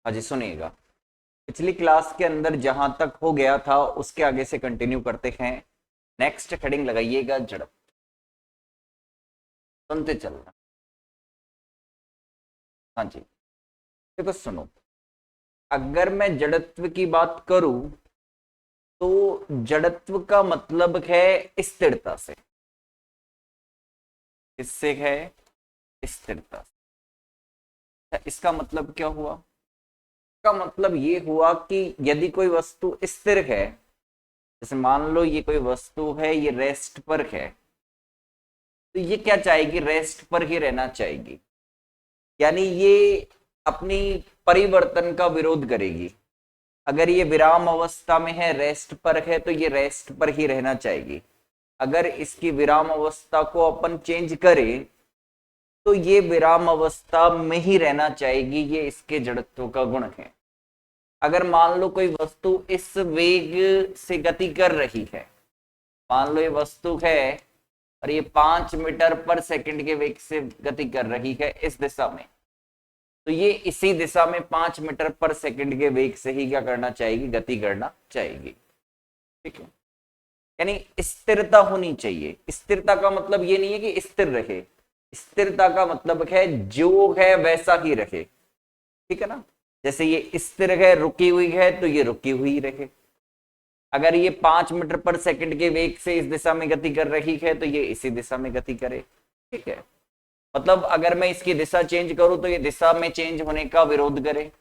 हाँ जी सुनिएगा। पिछली क्लास के अंदर जहां तक हो गया था उसके आगे से कंटिन्यू करते हैं। नेक्स्ट हेडिंग लगाइएगा जड़प। सुनते चलना। हाँ जी। देखो सुनो, अगर मैं जड़त्व की बात करूं तो जड़त्व का मतलब है स्थिरता से। इससे है स्थिरता से। अच्छा, इसका मतलब क्या हुआ? इसका मतलब ये हुआ कि यदि कोई वस्तु स्थिर है, जैसे मान लो ये कोई वस्तु है, ये रेस्ट पर है, तो ये क्या चाहेगी? रेस्ट पर ही रहना चाहेगी। यानी ये अपनी परिवर्तन का विरोध करेगी। अगर ये विराम अवस्था में है, रेस्ट पर है, तो ये रेस्ट पर ही रहना चाहेगी। अगर इसकी विराम अवस्था को अपन चेंज करें तो ये विराम अवस्था में ही रहना चाहेगी। ये इसके जड़त्व का गुण है। अगर मान लो कोई वस्तु इस वेग से गति कर रही है, मान लो ये वस्तु है और ये 5 मीटर पर सेकंड के वेग से गति कर रही है इस दिशा में, तो ये इसी दिशा में 5 मीटर पर सेकंड के वेग से ही क्या करना चाहेगी? गति करना चाहेगी। ठीक है। यानी स्थिरता होनी चाहिए। स्थिरता का मतलब ये नहीं है कि स्थिर रहे। स्थिरता का मतलब है जो है वैसा ही रहे। ठीक है ना? जैसे ये स्थिर है, रुकी हुई है, तो ये रुकी हुई रहे। अगर ये 5 मीटर पर सेकंड के वेग से इस दिशा में गति कर रही है तो ये इसी दिशा में गति करे। ठीक है। मतलब अगर मैं इसकी दिशा चेंज करूं तो ये दिशा में चेंज होने का विरोध करे।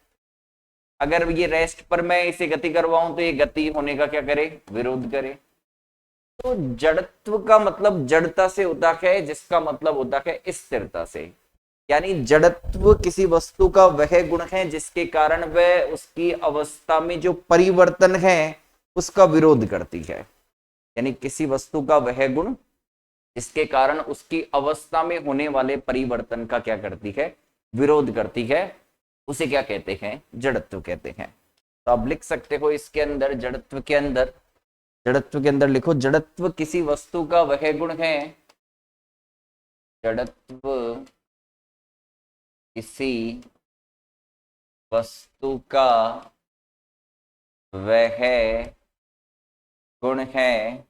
अगर ये रेस्ट पर मैं इसे गति करवाऊं तो ये गति होने का क्या करे? विरोध करे। तो जड़त्व का मतलब जड़ता से होता है, जिसका मतलब होता है स्थिरता से। यानी जड़त्व किसी वस्तु का वह गुण है जिसके कारण वह उसकी अवस्था में जो परिवर्तन है उसका विरोध करती है। यानी किसी वस्तु का वह गुण जिसके कारण उसकी अवस्था में होने वाले परिवर्तन का क्या करती है? विरोध करती है। उसे क्या कहते हैं? जड़त्व कहते हैं। तो आप लिख सकते हो इसके अंदर, जड़त्व के अंदर लिखो, जड़त्व किसी वस्तु का वह गुण है, जड़त्व किसी वस्तु का वह गुण है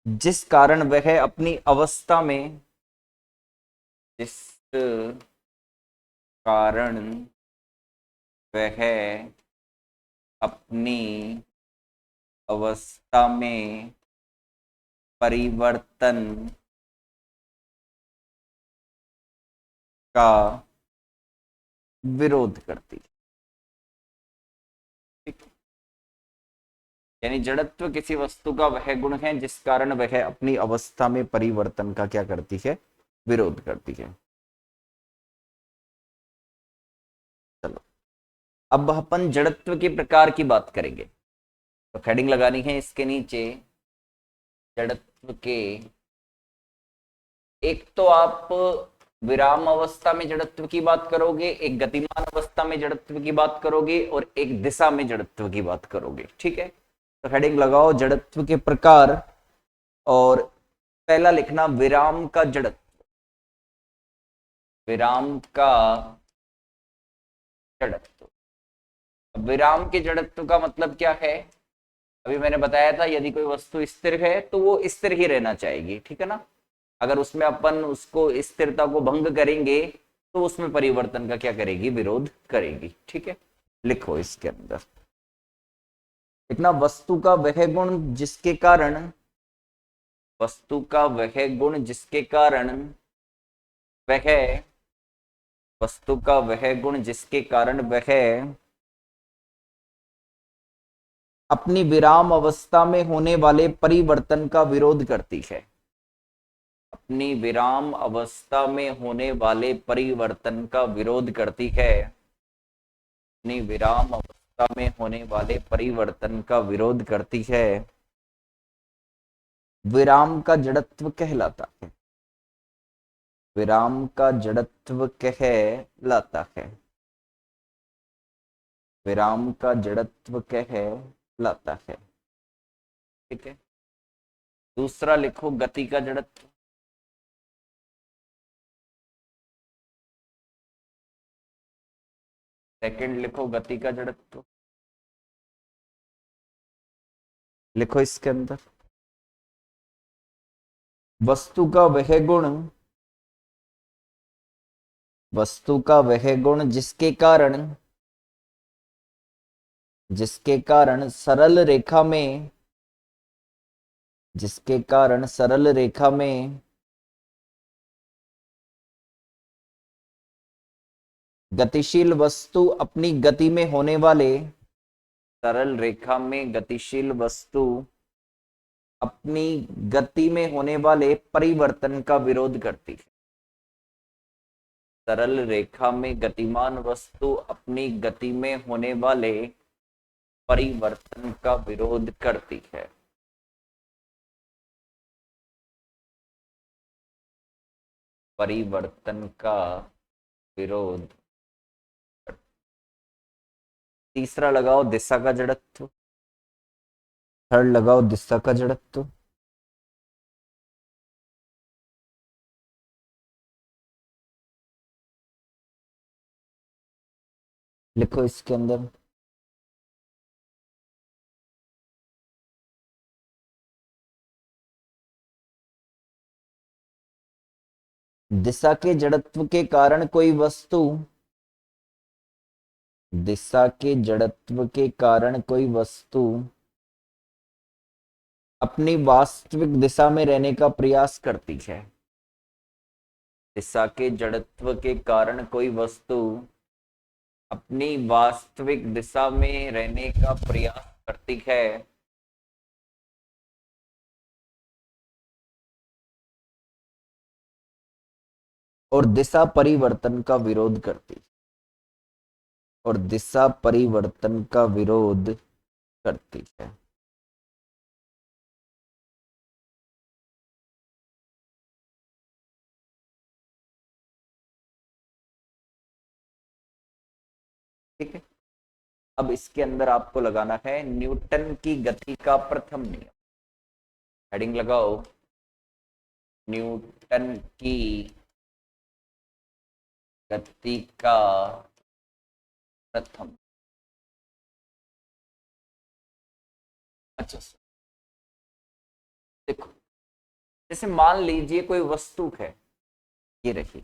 जिस कारण वह अपनी अवस्था में, जिस कारण वह अपनी अवस्था में परिवर्तन का विरोध करती है। ठीक है? यानी जड़त्व किसी वस्तु का वह गुण है जिस कारण वह अपनी अवस्था में परिवर्तन का क्या करती है? विरोध करती है। चलो, अब अपन जड़त्व के प्रकार की बात करेंगे। तो हेडिंग लगानी है इसके नीचे, जड़त्व के। एक तो आप विराम अवस्था में जड़त्व की बात करोगे, एक गतिमान अवस्था में जड़त्व की बात करोगे, और एक दिशा में जड़त्व की बात करोगे। ठीक है। तो हेडिंग लगाओ जड़त्व के प्रकार, और पहला लिखना विराम का जड़त्व। विराम का जड़त्व। विराम के जड़त्व का मतलब क्या है? अभी मैंने बताया था, यदि कोई वस्तु स्थिर है तो वो स्थिर ही रहना चाहेगी। ठीक है ना? अगर उसमें अपन उसको स्थिरता को भंग करेंगे तो उसमें परिवर्तन का क्या करेगी? विरोध करेगी। ठीक है। लिखो इसके अंदर, लिखना वस्तु का वह गुण जिसके कारण, वस्तु का वह गुण जिसके कारण वह, वस्तु का वह गुण जिसके कारण वह अपनी विराम अवस्था में होने वाले परिवर्तन का विरोध करती है। अपनी विराम अवस्था में होने वाले परिवर्तन का विरोध करती है। अपनी विराम अवस्था में होने वाले परिवर्तन का विरोध करती है, विराम का जड़त्व कहलाता है। विराम का जड़त्व कहलाता है। विराम का जड़त्व कहलाता है। ठीक है। दूसरा लिखो गति का जड़त्व। सेकंड लिखो गति का जड़त्व, लिखो इसके अंदर वस्तु का वह गुण, वस्तु का वह गुण जिसके कारण सरल रेखा में, जिसके कारण सरल रेखा में गतिशील वस्तु अपनी गति में होने वाले, सरल रेखा में गतिशील वस्तु अपनी गति में होने वाले परिवर्तन का विरोध करती है। सरल रेखा में गतिमान वस्तु अपनी गति में होने वाले परिवर्तन का विरोध करती है। परिवर्तन का विरोध। तीसरा लगाओ दिशा का जड़त्व, थर्ड लगाओ दिशा का जड़त्व। लिखो इसके अंदर दिशा के जड़त्व के कारण कोई वस्तु, दिशा के जड़त्व के कारण कोई वस्तु अपनी वास्तविक दिशा में रहने का प्रयास करती है। दिशा के जड़त्व के कारण कोई वस्तु अपनी वास्तविक दिशा में रहने का प्रयास करती है। और दिशा परिवर्तन का विरोध करती, और दिशा परिवर्तन का विरोध करती है। ठीक है, अब इसके अंदर आपको लगाना है न्यूटन की गति का प्रथम नियम। हेडिंग लगाओ न्यूटन की गति का प्रथम। अच्छा देखो, जैसे मान लीजिए कोई वस्तु है, ये रही,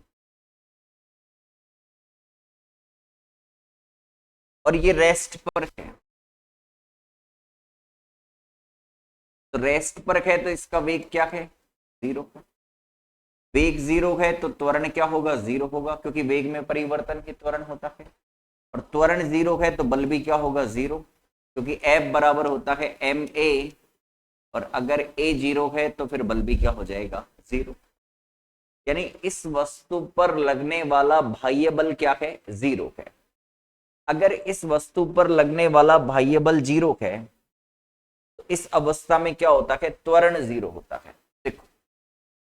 और ये रेस्ट पर है, तो रेस्ट पर है तो इसका वेग क्या है? 0 है। वेग 0 है तो त्वरण क्या होगा? 0 होगा, क्योंकि वेग में परिवर्तन ही त्वरण होता है। और त्वरण 0 है तो बल भी क्या होगा? 0, क्योंकि F बराबर होता है ma, और अगर a 0 है तो फिर बल भी क्या हो जाएगा? 0। यानी इस वस्तु पर लगने वाला बाह्य बल क्या है? 0 है। अगर इस वस्तु पर लगने वाला बाह्य बल 0 है तो इस अवस्था में क्या होता है? त्वरण 0 होता है। देखो,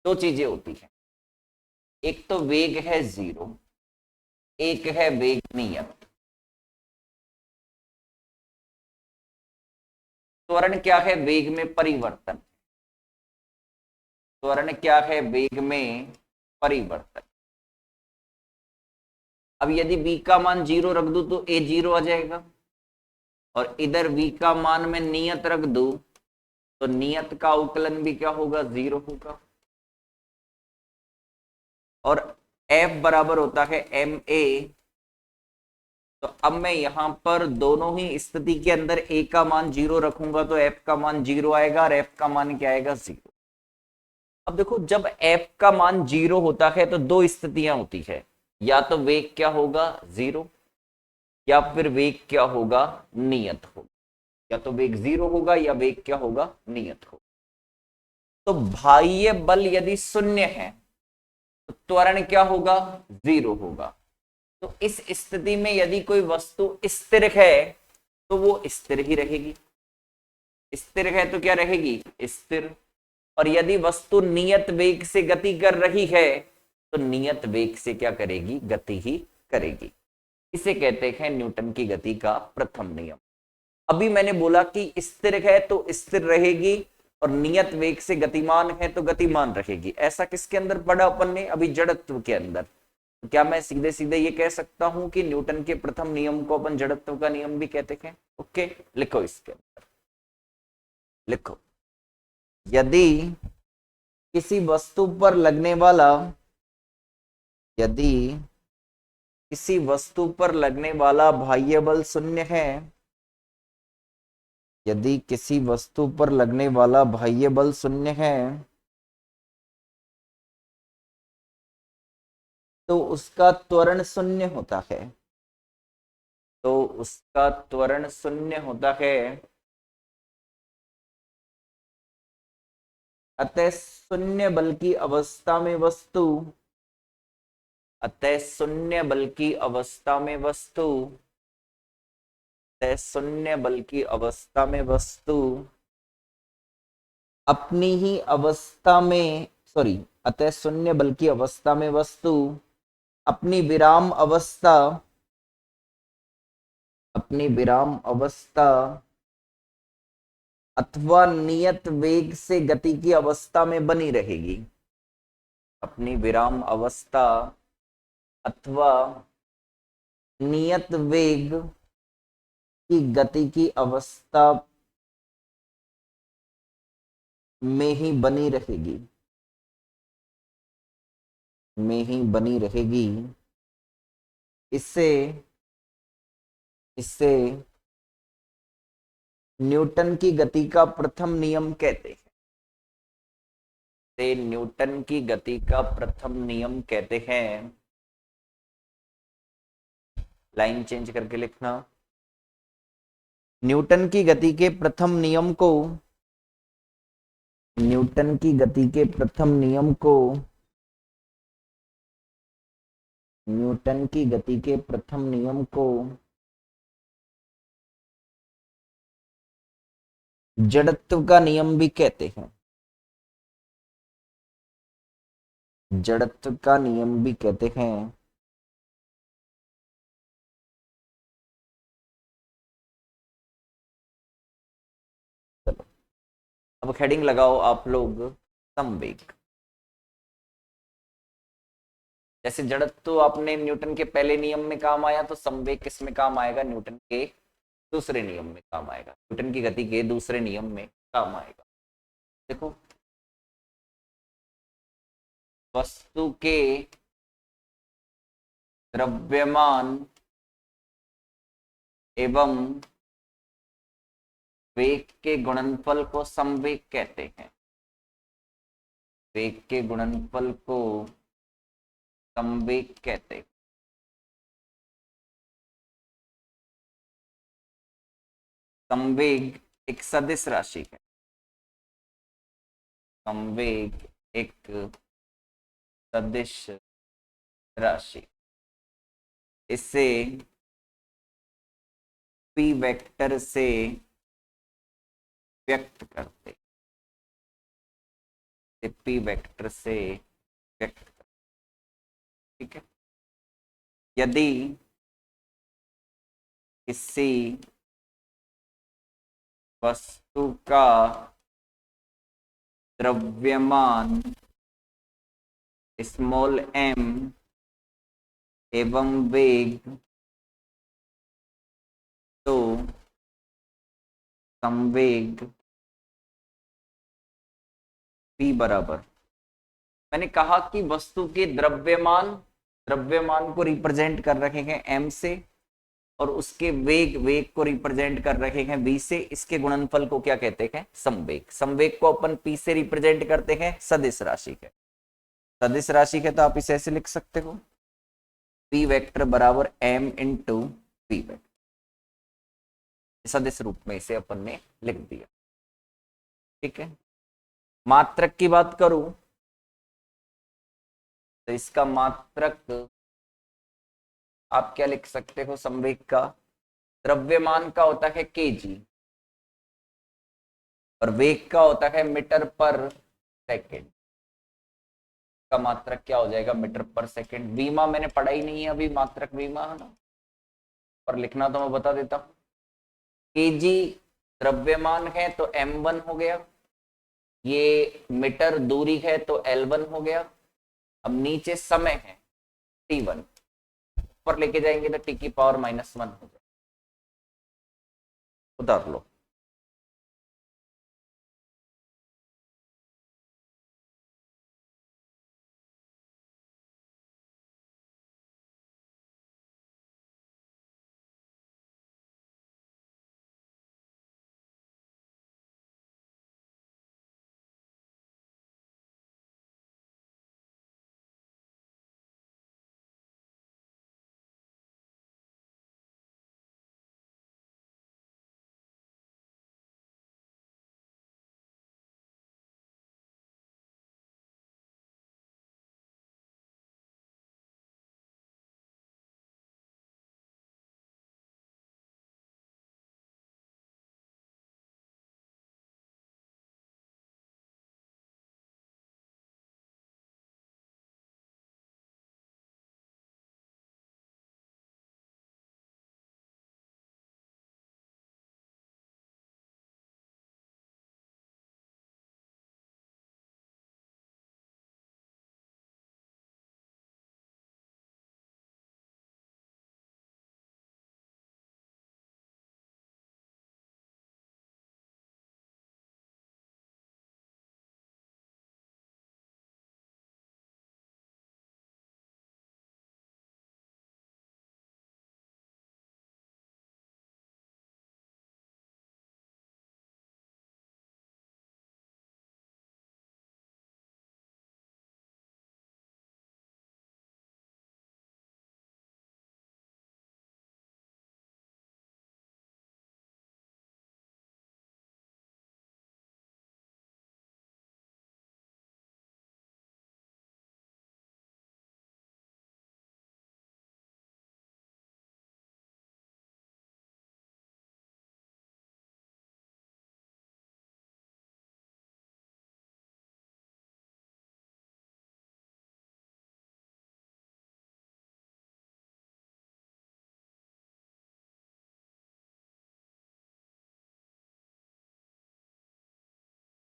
दो चीजें होती हैं, एक तो वेग है 0, एक है वेग नियत। त्वरण क्या है? वेग में परिवर्तन। त्वरण क्या है? वेग में परिवर्तन। अब यदि v का मान 0 रख दूं तो a 0 आ जाएगा, और इधर v का मान में नियत रख दूं तो नियत का अवकलन भी क्या होगा? 0 होगा। और F बराबर होता है ma, तो अब मैं यहां पर दोनों ही स्थिति के अंदर a का मान 0 रखूंगा तो F का मान 0 आएगा, और F का मान क्या आएगा? 0। अब देखो, जब F का मान 0 होता है तो दो स्थितियां होती है, या तो वेग क्या होगा? 0, या फिर वेग क्या होगा? नियत होगा। या तो वेग 0 होगा या वेग क्या होगा? नियत होगा। तो बाह्य बल यदि 0 है तो त्वरण क्या होगा? 0 होगा। तो इस स्थिति में यदि कोई वस्तु स्थिर है तो वो स्थिर ही रहेगी। स्थिर है तो क्या रहेगी? स्थिर। और यदि वस्तु नियत वेग से गति कर रही है तो नियत वेग से क्या करेगी? गति ही करेगी। इसे कहते हैं न्यूटन की गति का प्रथम नियम। अभी मैंने बोला कि स्थिर है तो स्थिर रहेगी, और नियत वेग से गतिमान है तो गतिमान रहेगी। ऐसा किसके अंदर पढ़ा अपन ने? अभी जड़त्व के अंदर। क्या मैं सीधे सीधे ये कह सकता हूं कि न्यूटन के प्रथम नियम को अपन जड़त्व का नियम भी कहते हैं? ओके, लिखो इसके अंदर, लिखो, यदि किसी वस्तु पर लगने वाला, यदि किसी वस्तु पर लगने वाला बाह्य बल शून्य है, यदि किसी वस्तु पर लगने वाला बाह्य बल शून्य है, तो उसका त्वरण शून्य होता है, तो उसका त्वरण शून्य होता है। अतः शून्य बल की अवस्था में वस्तु, अतः शून्य बल की अवस्था में वस्तु, अतः शून्य बल की अवस्था में वस्तु अपनी ही अवस्था में, सॉरी, अतः शून्य बल की अवस्था में वस्तु अपनी विराम अवस्था, अपनी विराम अवस्था अथवा नियत वेग से गति की अवस्था में बनी रहेगी, अपनी विराम अवस्था अथवा नियत वेग की गति की अवस्था में ही बनी रहेगी, में ही बनी रहेगी। इससे इससे न्यूटन की गति का प्रथम नियम कहते हैं, से न्यूटन की गति का प्रथम नियम कहते हैं। लाइन चेंज करके लिखना, न्यूटन की गति के प्रथम नियम को, न्यूटन की गति के प्रथम नियम को, न्यूटन की गति के प्रथम नियम को जड़त्व का नियम भी कहते हैं, जड़त्व का नियम भी कहते हैं। चलो अब हेडिंग लगाओ आप लोग, संवेग। जैसे जड़त्व आपने न्यूटन के पहले नियम में काम आया, तो संवेग किस में काम आएगा? न्यूटन के दूसरे नियम में काम आएगा, न्यूटन की गति के दूसरे नियम में काम आएगा। देखो, वस्तु के द्रव्यमान एवं वेग के गुणनफल को संवेग कहते हैं, वेग के गुणनफल को संवेग कहते हैं। संवेग एक सदिश राशि है, संवेग एक सदिश राशि, इसे पी वेक्टर से व्यक्त करते, पी वेक्टर से व्यक्त करते, ठीक है। यदि किसी वस्तु का द्रव्यमान स्मॉल m एवं वेग, तो संवेग p बराबर, मैंने कहा कि वस्तु के द्रव्यमान, द्रव्यमान को रिप्रेजेंट कर रखे हैं m से, और उसके वेग, वेग को रिप्रेजेंट कर रखे हैं v से। इसके गुणनफल को क्या कहते हैं? संवेग। संवेग को अपन p से रिप्रेजेंट करते हैं सदिश राशि है, सदिश राशि है, तो आप इसे ऐसे लिख सकते हो, p वेक्टर बराबर m इंटू p वेक्टर, सदिश रूप में इसे अपन ने लिख दिया, ठीक है। मात्रक की बात करूं तो इसका मात्रक आप क्या लिख सकते हो? संवेग का द्रव्यमान का होता है kg और वेग का होता है मीटर पर सेकेंड, का मात्रक क्या हो जाएगा? मीटर पर सेकेंड। बीमा मैंने पढ़ा ही नहीं है अभी, मात्रक बीमा है ना, पर लिखना तो मैं बता देता हूं। kg द्रव्यमान है तो m1 हो गया, ये मीटर दूरी है तो L1 हो गया। अब नीचे समय है t1 ऊपर लेके जाएंगे तो t की पावर -1 हो जाए, उतार लो।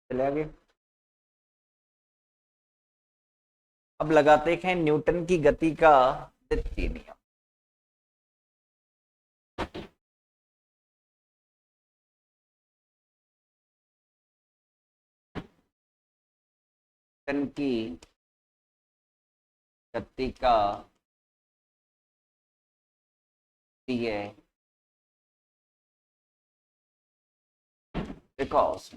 चले आगे। अब लगाते हैं न्यूटन की गति का द्वितीय नियम। न्यूटन की गति का द्वितीय बिकॉज,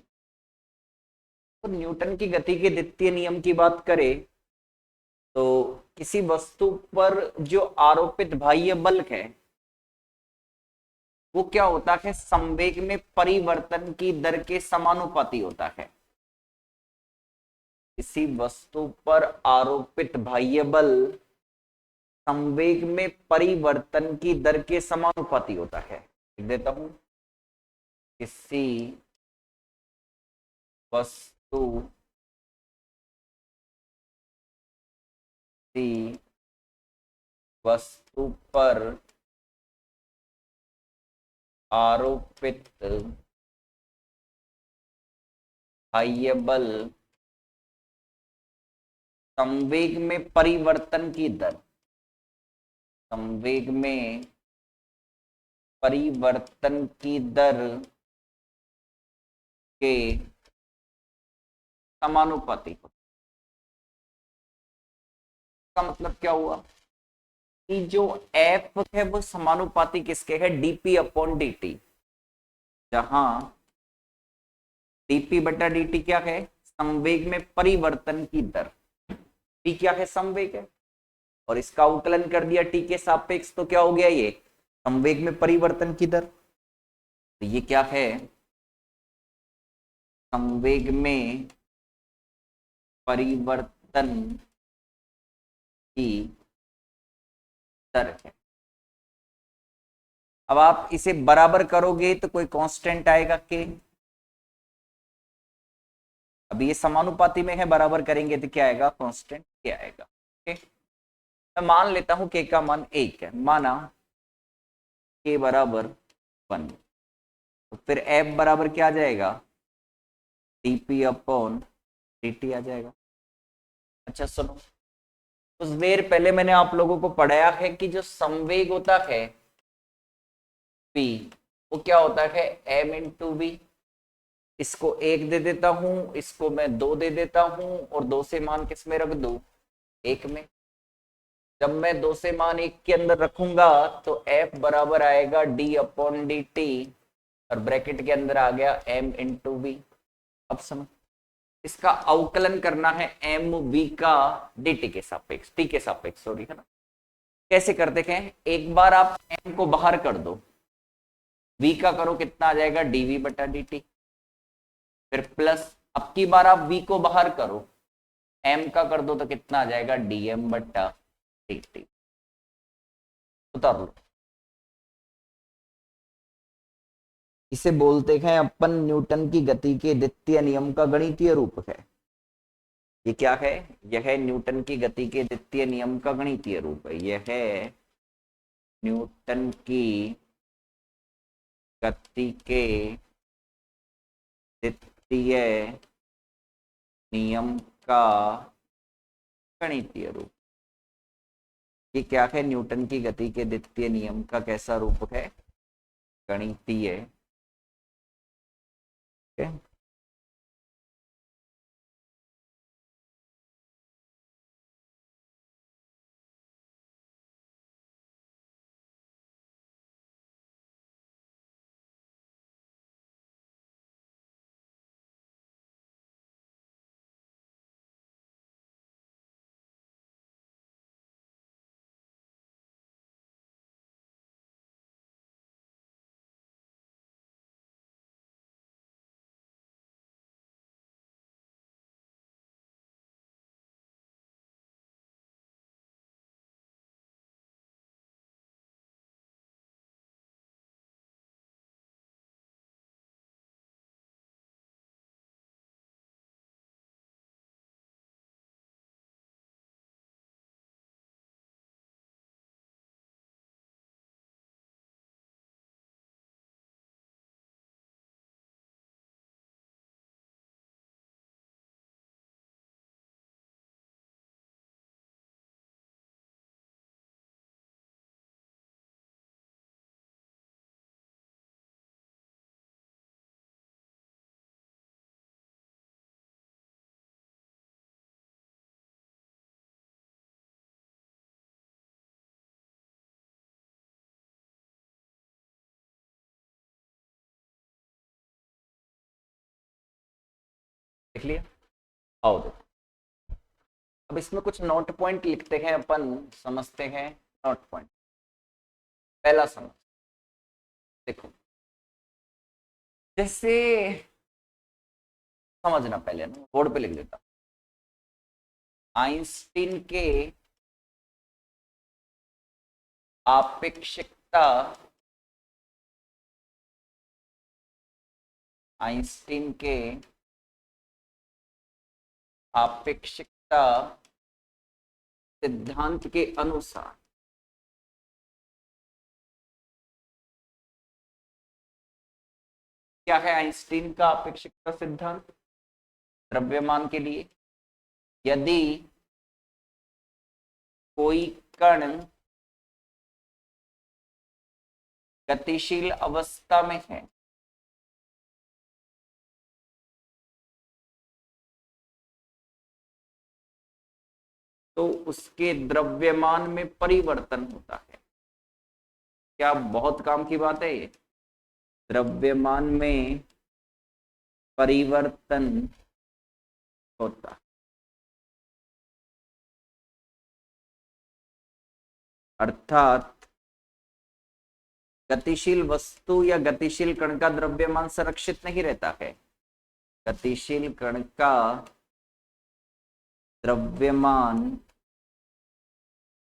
तो न्यूटन की गति के द्वितीय नियम की बात करें तो किसी वस्तु पर जो आरोपित बाह्य बल है वो क्या होता है, संवेग में परिवर्तन की दर के समानुपाती होता है। किसी वस्तु पर आरोपित बाह्य बल संवेग में परिवर्तन की दर के समानुपाती होता है। लिख देता हूं, किसी वस्तु वस्तु पर आरोपित बाह्य बल संवेग में परिवर्तन की दर, संवेग में परिवर्तन की दर के समानुपाती होता है। का मतलब क्या हुआ कि जो एफ है वो समानुपाती किसके है, डीपी अपॉन dt, जहां डीपी बटा dt क्या है, संवेग में परिवर्तन की दर। टी क्या है, संवेग है, और इसका अवकलन कर दिया टी के सापेक्ष, तो क्या हो गया, ये संवेग में परिवर्तन की दर। तो ये क्या है, संवेग में परिवर्तन की दर है। अब आप इसे बराबर करोगे तो कोई कांस्टेंट आएगा के, अभी ये समानुपाती में है, बराबर करेंगे तो क्या आएगा, कांस्टेंट क्या आएगा। ओके, मैं मान लेता हूं के का मान 1 है, माना के बराबर 1, तो फिर एफ बराबर क्या आ जाएगा, डीपी अपॉन dt आ जाएगा। अच्छा सुनो, कुछ देर पहले मैंने आप लोगों को पढ़ाया है कि जो संवेग होता है p, वो क्या होता है m इंटू वी। इसको 1 दे देता हूं, इसको मैं 2 दे देता हूं, और 2 से मान किस में रख दूं, 1 में। जब मैं 2 से मान 1 के अंदर रखूंगा तो f बराबर आएगा d अपॉन डी टी, और ब्रैकेट के अंदर आ गया m इंटू वी। अब समझ, इसका अवकलन करना है एम वी का dt के सापेक्ष, t के सापेक्ष, सॉरी, है ना। कैसे करते हैं, एक बार आप m को बाहर कर दो, v का करो, कितना आ जाएगा dv बटा dt, फिर प्लस अब की बार आप v को बाहर करो, m का कर दो तो कितना आ जाएगा dm बटा dt। उतार लो, इसे बोलते हैं अपन न्यूटन की गति के द्वितीय नियम का गणितीय रूप है। ये क्या है, यह है न्यूटन की गति के द्वितीय नियम का गणितीय रूप है। यह है न्यूटन की गति के द्वितीय नियम का गणितीय रूप। ये क्या है, न्यूटन की गति के द्वितीय नियम का कैसा रूप है, गणितीय। देख लिया, आओ देखो, अब इसमें कुछ नोट पॉइंट लिखते हैं अपन, समझते हैं नोट पॉइंट। पहला समझ, देखो, जैसे समझना, पहले ना बोर्ड पे लिख देता, आइंस्टीन के आपेक्षिकता, आइंस्टीन के आपेक्षिकता सिद्धांत के अनुसार क्या है आइंस्टीन का आपेक्षिकता सिद्धांत, द्रव्यमान के लिए यदि कोई कण गतिशील अवस्था में है तो उसके द्रव्यमान में परिवर्तन होता है। क्या बहुत काम की बात है ये, द्रव्यमान में परिवर्तन होता, अर्थात गतिशील वस्तु या गतिशील कण का द्रव्यमान संरक्षित नहीं रहता है, गतिशील कण का द्रव्यमान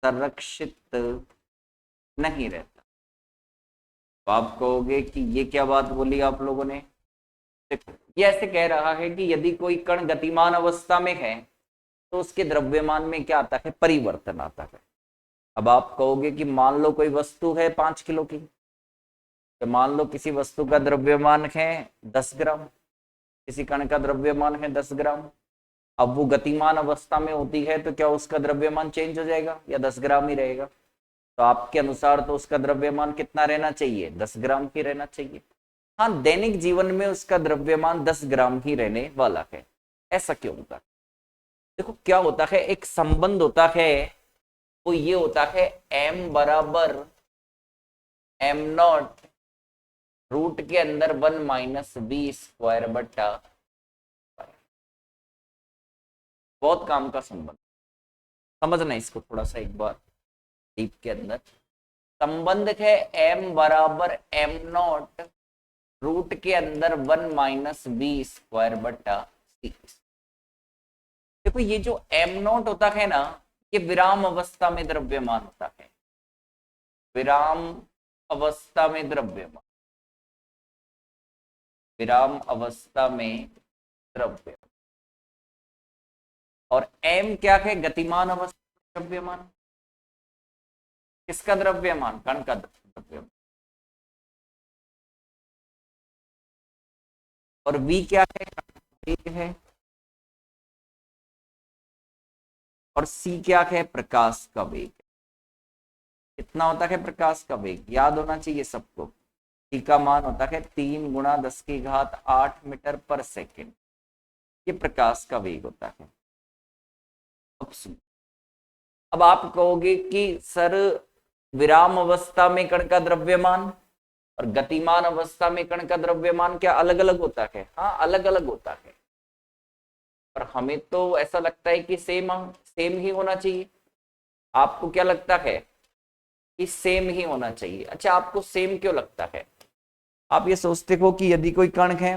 संरक्षित नहीं रहता। तो आप कहोगे कि ये क्या बात बोली आप लोगों ने, ये ऐसे कह रहा है कि यदि कोई कण गतिमान अवस्था में है तो उसके द्रव्यमान में क्या आता है, परिवर्तन आता है। अब आप कहोगे कि मान लो कोई वस्तु है 5 किलो की, तो मान लो किसी वस्तु का द्रव्यमान है 10 ग्राम, किसी कण का द्रव्यमान है 10 ग्राम। अब वो गतिमान अवस्था में होती है तो क्या उसका द्रव्यमान चेंज हो जाएगा या 10 ग्राम ही रहेगा? तो आपके अनुसार तो उसका द्रव्यमान कितना रहना चाहिए? 10 ग्राम ही रहना चाहिए। हाँ, दैनिक जीवन में उसका द्रव्यमान 10 ग्राम ही रहने वाला है। ऐसा क्यों होता है? देखो क्या होता है, एक संबंध होता है, वो ये होता है m बराबर एम नॉट रूट के अंदर 1 - b² बट्टा। बहुत काम का संबंध, समझना इसको थोड़ा सा एक बार डीप के अंदर। संबंध है m बराबर एम नॉट रूट के अंदर 1 - b² बट्टा c। देखो ये जो एम नॉट होता है ना, ये विराम अवस्था में द्रव्यमान होता है, विराम अवस्था में द्रव्यमान, विराम अवस्था में द्रव्य। और एम क्या है? गतिमान अवस्था में द्रव्यमान। किसका द्रव्यमान? कण का द्रव्यमान। और वी क्या है? वेग है। और सी क्या है? प्रकाश का वेग। कितना होता है प्रकाश का वेग? याद होना चाहिए सबको। सी का मान होता है 3 × 10⁸ मीटर पर सेकेंड। ये प्रकाश का वेग होता है। अब सुन, अब आप कहोगे कि सर विराम अवस्था में कण का द्रव्यमान और गतिमान अवस्था में कण का द्रव्यमान क्या अलग अलग होता है? हाँ, अलग अलग होता है। पर हमें तो ऐसा लगता है कि सेम सेम ही होना चाहिए। आपको क्या लगता है? कि सेम ही होना चाहिए। अच्छा, आपको सेम क्यों लगता है? आप ये सोचते हो कि यदि कोई कण है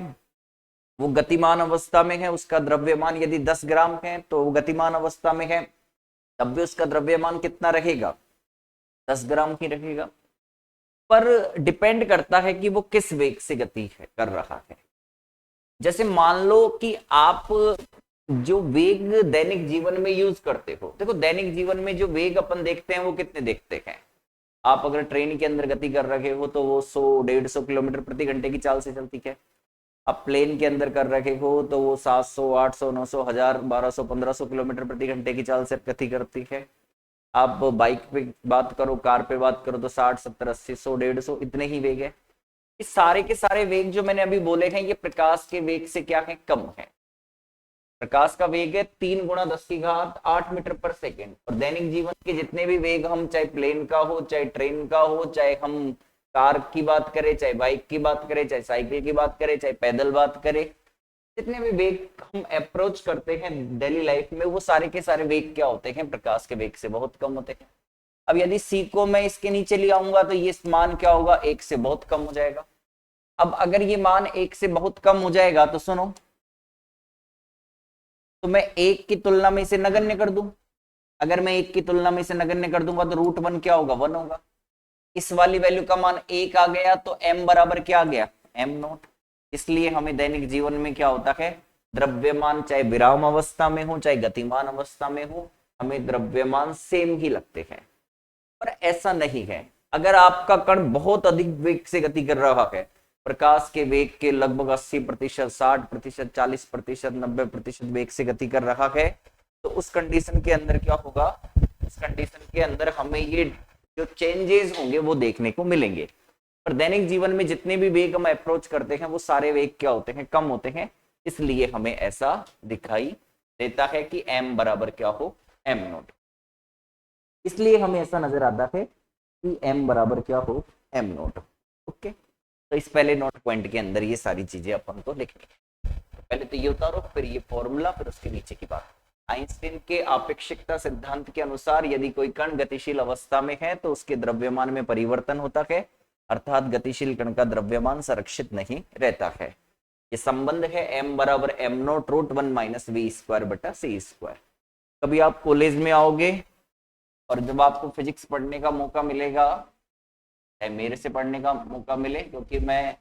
वो गतिमान अवस्था में है, उसका द्रव्यमान यदि 10 ग्राम है, तो वो गतिमान अवस्था में है, तब भी उसका द्रव्यमान कितना रहेगा? 10 ग्राम ही रहेगा। पर डिपेंड करता है कि वो किस वेग से गति कर रहा है। जैसे मान लो कि आप जो वेग दैनिक जीवन में यूज करते हो, देखो दैनिक जीवन में जो वेग अपन देखते हैं वो कितने देखते हैं? आप अगर ट्रेन के अंदर गति कर रहे हो तो वो 100-150 किलोमीटर प्रति घंटे की चाल से चलती है। आप प्लेन के अंदर कर रहे हो तो वो 700, 800, 900, 1000, 1200, 1500 किलोमीटर प्रति घंटे की चाल से गति करती है। आप बाइक पे बात करो, कार पे बात करो तो 60, 70, 80, 100, 150 इतने ही वेग है। इस सारे के सारे वेग जो मैंने अभी बोले हैं, ये प्रकाश के वेग से क्या है? कम है। प्रकाश का वेग है 3 × 10⁸ और दैनिक जीवन के जितने भी वेग, हम चाहे प्लेन का हो, चाहे ट्रेन का हो, चाहे हम कार की बात करें, चाहे बाइक की बात करें, चाहे साइकिल की बात करें, चाहे पैदल बात करें, जितने भी वेग हम अप्रोच करते हैं डेली लाइफ में, वो सारे के सारे वेग क्या होते हैं? प्रकाश के वेग से बहुत कम होते हैं। अब यदि सी को मैं इसके नीचे ले आऊंगा तो ये मान क्या होगा? 1 से बहुत कम हो जाएगा। अब अगर ये मान 1 से बहुत कम हो जाएगा तो सुनो, तो मैं 1 की तुलना में इसे नगण्य कर दूं। अगर मैं 1 की तुलना में इसे नगण्य कर दूंगा तो √1 क्या होगा? 1 होगा। इस वाली वैल्यू का मान 1 आ गया तो m बराबर क्या आ गया? Am not. इसलिए हमें दैनिक जीवन में क्या होता है? द्रव्यमान चाहे विराम अवस्था में हो चाहे गतिमान अवस्था में हो, हमें द्रव्यमान सेम ही लगते हैं। पर ऐसा नहीं है। अगर आपका कण बहुत अधिक वेग से गति कर रहा है, प्रकाश के वेग के लगभग 80%, 60%, 40%, 90% वेग से गति कर रहा है, तो उस कंडीशन के अंदर क्या होगा? उस कंडीशन के अंदर हमें ये जो चेंजेस होंगे वो देखने को मिलेंगे। पर दैनिक जीवन में जितने भी वेग हम अप्रोच करते हैं वो सारे वेग क्या होते हैं? कम होते हैं। इसलिए हमें ऐसा दिखाई देता है कि m बराबर क्या हो? Am not. इसलिए हमें ऐसा नजर आता है कि m बराबर क्या हो? Am not. ओके, तो इस पहले नोट पॉइंट के अंदर ये सारी चीजें अपन को लिखनी है। तो पहले तो ये उतारो, फिर ये फॉर्मूला, फिर उसके नीचे की बात। आइंस्टीन के आपेक्षिकता सिद्धांत के अनुसार यदि कोई कण गतिशील अवस्था में है तो उसके द्रव्यमान में परिवर्तन होता है, अर्थात गतिशील कण का द्रव्यमान संरक्षित नहीं रहता है। ये संबंध है m बराबर एम नॉट √1 - v²/c²। कभी आप कॉलेज में आओगे और जब आपको फिजिक्स पढ़ने का मौका मिलेगा, चाहे मेरे से पढ़ने का मौका मिले, क्योंकि मैं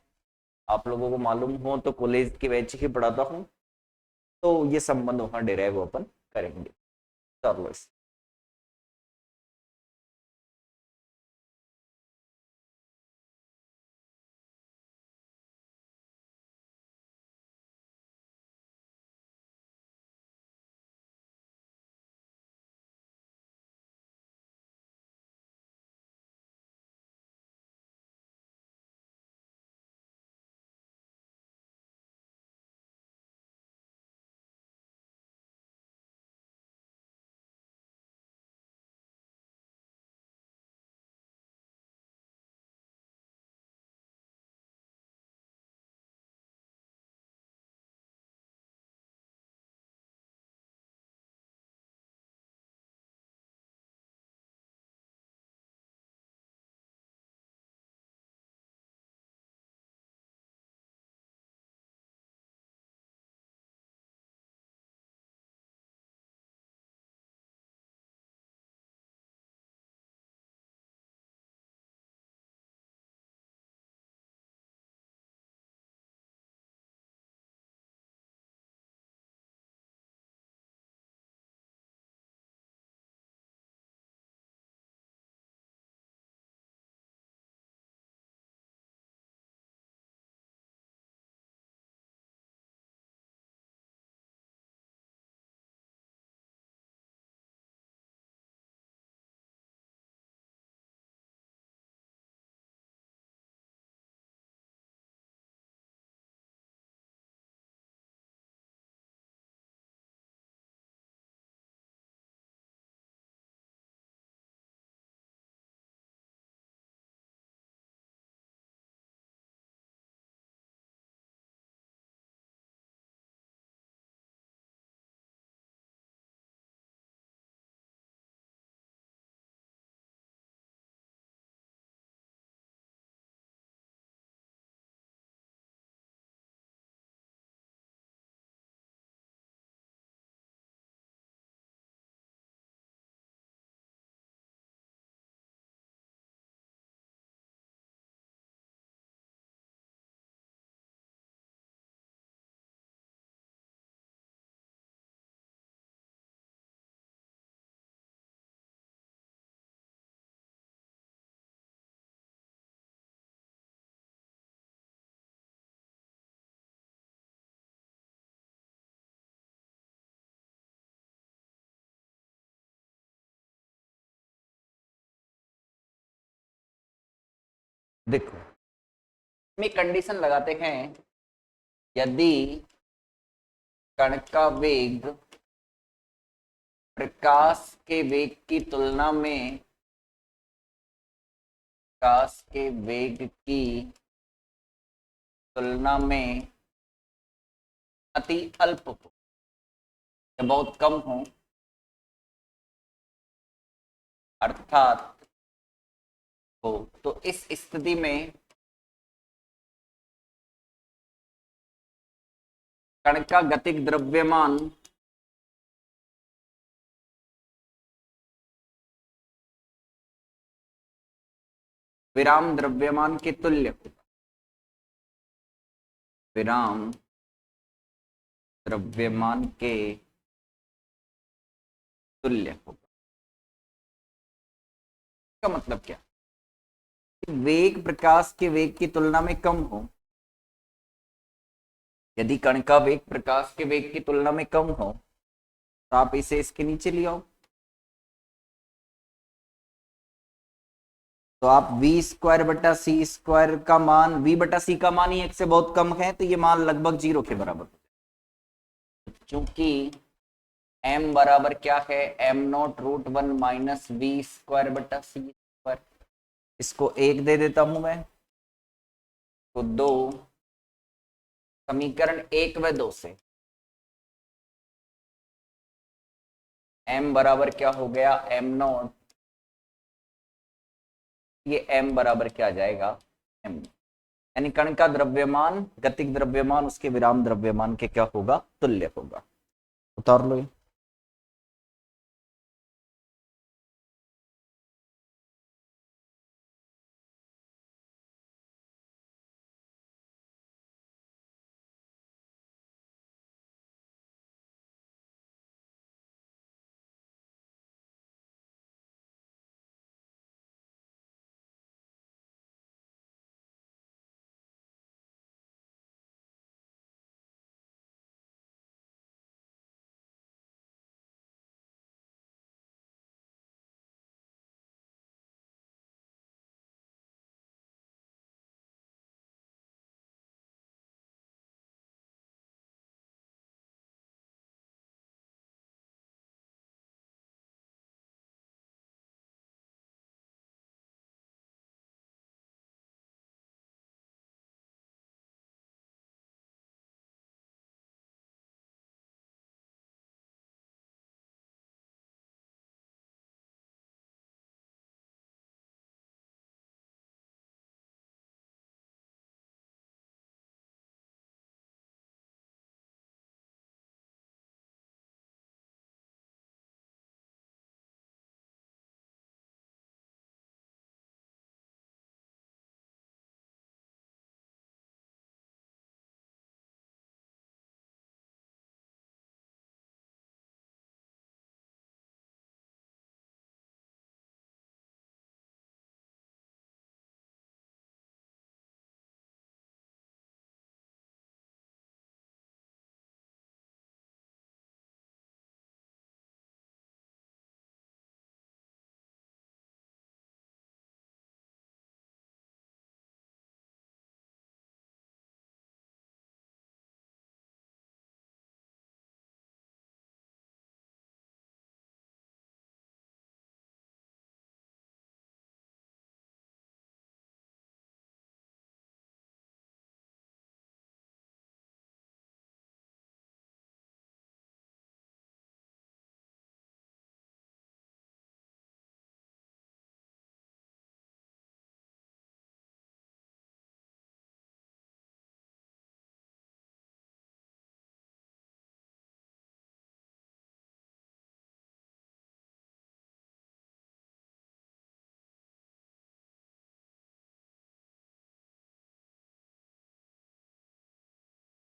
आप लोगों को मालूम हो तो कॉलेज के बैच ही पढ़ाता हूँ, तो ये संबंध वहां डिराइव अपन करेंगे। चलो। देखो में कंडीशन लगाते हैं, यदि कण का वेग प्रकाश के वेग की तुलना में, प्रकाश के वेग की तुलना में अति अल्प हो या बहुत कम हो, अर्थात हो, तो इस स्थिति में कण का गतिक द्रव्यमान विराम द्रव्यमान के तुल्य होगा, विराम द्रव्यमान के तुल्य होगा। इसका मतलब क्या, वेग प्रकाश के वेग की तुलना में कम हो, यदि कण का वेग प्रकाश के वेग की तुलना में कम हो तो आप इसे इसके नीचे ले आओ, तो आप v² बटा सी स्क्वायर का मान, v बटा सी का मान ही 1 से बहुत कम है, तो ये मान लगभग 0 के बराबर हो जाए। क्योंकि m बराबर क्या है, m0√1 माइनस v² बटा सी स्क्वायर, इसको 1 दे देता हूं मैं, तो 2, समीकरण 1 व 2 से m बराबर क्या हो गया, m0, ये m बराबर क्या आ जाएगा, m, यानी कण का द्रव्यमान, गतिक द्रव्यमान उसके विराम द्रव्यमान के क्या होगा, तुल्य होगा। उतार लो ये।